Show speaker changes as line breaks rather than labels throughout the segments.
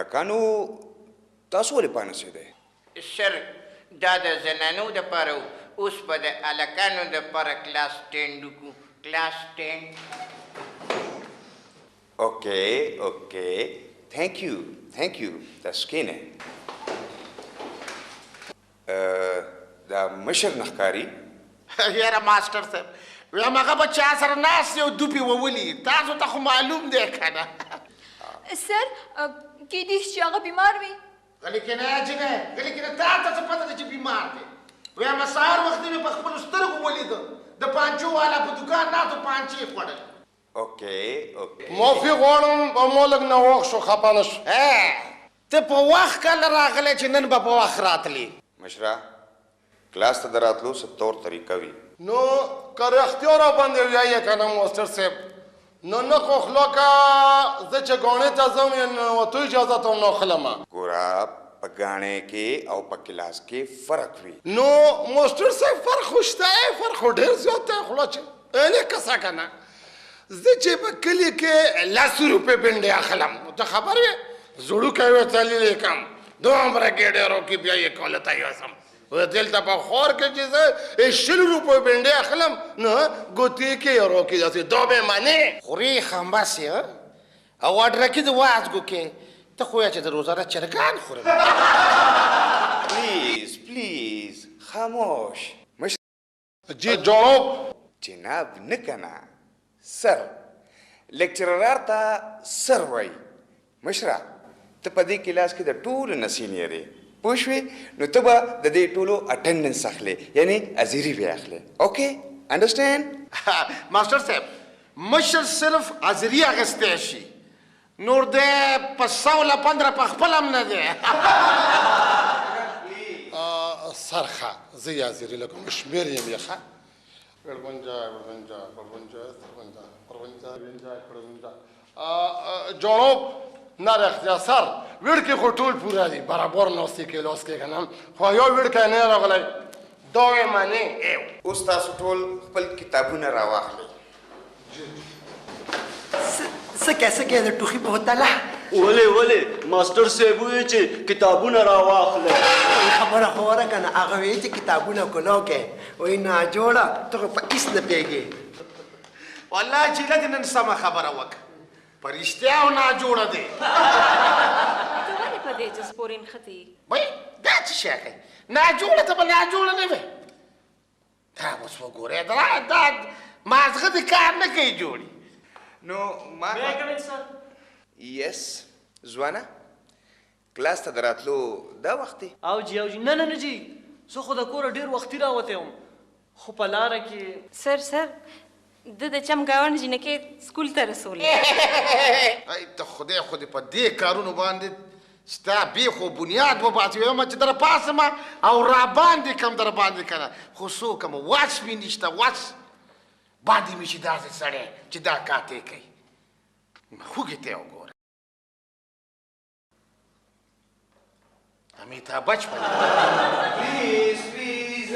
هلکانو تاسو ولې پانسېدی
سر دا د زنانو دپاره اوس به د هلکانو دپاره کلاس 10 وکړو کلاس 10
اوکې تھینک یو تاسو کښېنئ دا مشر نه ښکاري
یاره ماسټر صاحب ویم هغه به چا سره ناست دی او دوپې وولي تاسو ته خو معلوم دی که نه
سر کیدای شي چې هغه بیمار وي
غلی کېنه جینۍ غلی کېنه تا ته څه پته ده چې بیمار دی ویم سهار وختي مې په خپلو سترګو ولیده د پانچو والا په دوکان ناستو پانچې خوړل
معافي غواړم او مو لږ ناوخت شو خفه نه شو
ته په وخت کله راغلی چې نن به په وخت راتلې
مشره کلاس ته د راتلو څه طور طریقه وي
نو که رښتیا را باندې ویایې که نه ماسټر صاحب نو نه خو خلاکه زه چې ګاڼې ته ځم نو تو اجازه ته هم نه اخلمه
ګوره په ګاڼې کې او په کلاس کې فرق وي
نو ماسټر صاحب فرق خو شته فرق خو ډېر زیات دی خلا چې اینې کسه که نه زه چې په کلي کې 100 روپۍ بنډې اخلم نو ته خبر وې زړوکی وې تللی کم دومره ګېډې روکي بیا یې کوله ته یوسم دلته په خور کې چې زه 100 روپۍ بنډې اخلم نو ګوتې کې یې روکي داسې دا به منې
خورې خمبسې او اډرکې د وازګو کې ته خو چې د روزانه چرګان خورم
پلیز خاموش
جی جناب
جناب نه کنه سر لیکچرر ته سر وایي مشره ته په دې کلاس کې د ټولو نه سینیر یې پوه شوې نو ته به د دې ټولو اټنډنس اخلې یعنی حاضري به اخلې اوکې انډرسټینډ
ماسټر صاحب مشر صرف حاضري اخیستی شي نور دی په 115 په خپل هم نه دی
سرخه زه یې حاضري لکم شمېر یم یې ښه 55 جناب نه رښتیا سر وړکې خو ټول پوره دي برابر ناستې کې لاس کې که نه خو یو وړکی نه راغلی دا یې منې
اوس تاسو ټول خپل کتابونه راواخلئ
سکه د ټوخي په هوتله
ولې ماسټر صاحب وایي چې کتابونه راواخلئ
خبره خو وره که نه هغه وایي چې کتابونه کلو کې وایي ناجوړه ته خو په هېڅ نه پوهېږې
والله جیله دې نن سمه خبره وکړه په رښتیا او ناجوړه دی
ته ولې په دې جز پورې نښتې
وایي دا څه شی کوي ناجوړه ته به ناجوړه نه وي دا اوس وګورې دا مازغه دې کار نه کوي جوړي
نو ما یس ځوانه کلاس ته د راتلو دا وخت دی
او جی نه جی زه خو د کوره ډېر وختي راوتی وم خو په لاره کې
سر د چمګاونډ جینکې سکول ته رسولې
ای ته خدای خو دې په دې کارونو باندې ستا بیخو بنیاد وباسي وایم چې در پاسم او را باندې کم در باندې کنه خو څوک هم واس مې نشته واس باندې مې شي داسې سړی چې دا کاتې کوي خوږې ته یې وګوره امیتابھ بچپن
پلیز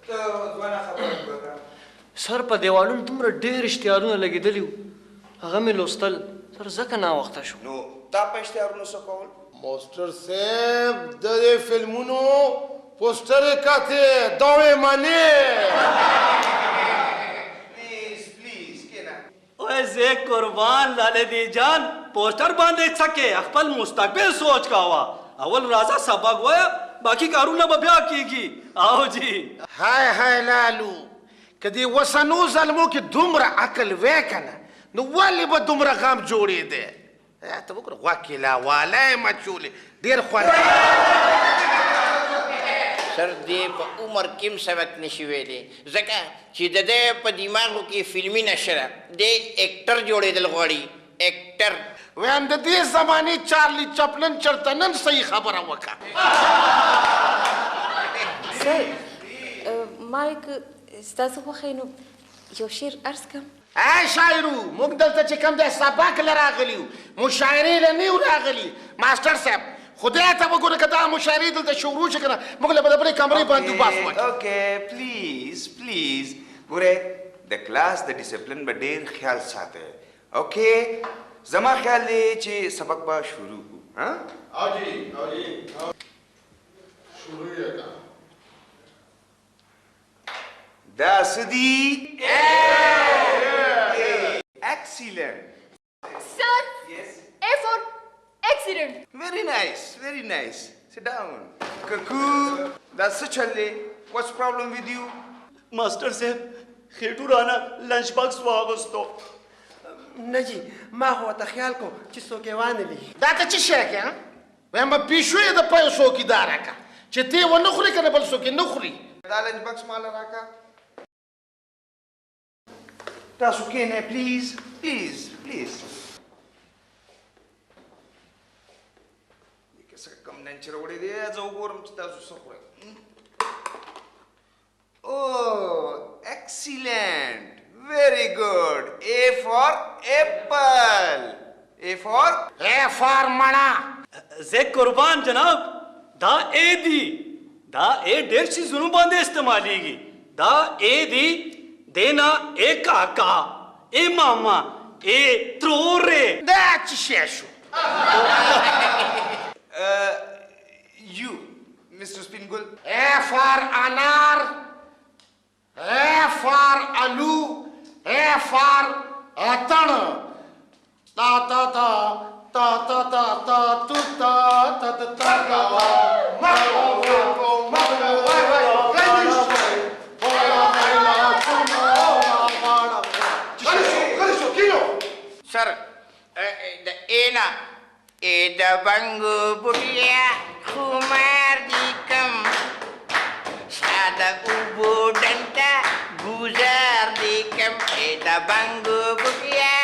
ته ځوانه خبره وکړه
سر په دیوالونو دومره ډېر اشتهارونه لګېدلي وو هغه مې لوستل سر ځکه ناوخته شو
نو تا په اشتهارونو څه کول
ماسټر صاحب د دې فلمونو پوسټر یې کتې دا یې منې
زه قربان لاله دی جان پوسټر باندې څکه خپل مستقبل سوچ کا وا اول راځه سبق وایا باقی کارونه به بیا کیږي او جی
هاي لالو کدی وسنو ظلمو کې دومره عقل وکنه نو ولې به دومره غم جوړې ده ته وګوره وکیلا والای مچولې ډېر خوند
سر دې په عمر کې هم سبق نشي ویلی ځکه چې د ده په دماغو کې فلمي نشره دی اکټر جوړېدل غواړي اکټر
ویم د دې زمانې چارلی چپلن چرته نن صحیح خبره وکړه
سر ما ستاسو خوښی نو یو شعر عرض کړم
شاعرو موږ دلته چې کوم دی سبق له راغلي یو مشاعرې له نه یو راغلي ماسټر صاحب خدای ته وګوره که دا مشاعرې دلته شروع شي که نه موږ له به د بلې کمرې باندې وباس وکړو
اوکې پلیز ګوره د کلاس د ډسپلن به ډېر خیال ساتئ اوکې زما خیال دی چې سبق به شروع کړو ها
او جی شروع یې کړه
دا څه دي excellent
Sir, A for accident.
very nice sit down ککو دا څه چل دی what's problem with you
ماسټر صاحب خېټو رانه لنچ باکس واغوستو
نه جی ما خو ورته خیال کو چې څوک یې وانه لي
دا ته څه شی کې ها وایم به پیشو یې د پیو څوکیداره که چې ته یې ونه خوري که نه بل څوک یې نه خوري
دا لنچ بکس مال راکا تاسو کښېنئ پلیز څه کم لنچ راوړی دی زه وګورم چې تاسو څه خورئ Oh, excellent. Very good. A for apple. A for
مڼه
زه قربان جناب دا اے دی دا اے ډېر شیزونو باندې استعمالیږي دا اے دی دینا اے کاکا اے ماما اے ترورې
دا څه شی شو
you, Mr. Spingul.
A for انار A for الو A for اتڼ تا تا تا تا تا تا تا تو تا تا تا تا
سر د اینا ای د بنګو بوټیا خمار دی کم ساده اوبو ډنټه ګوزار دی کم ای د بنګو بوټیا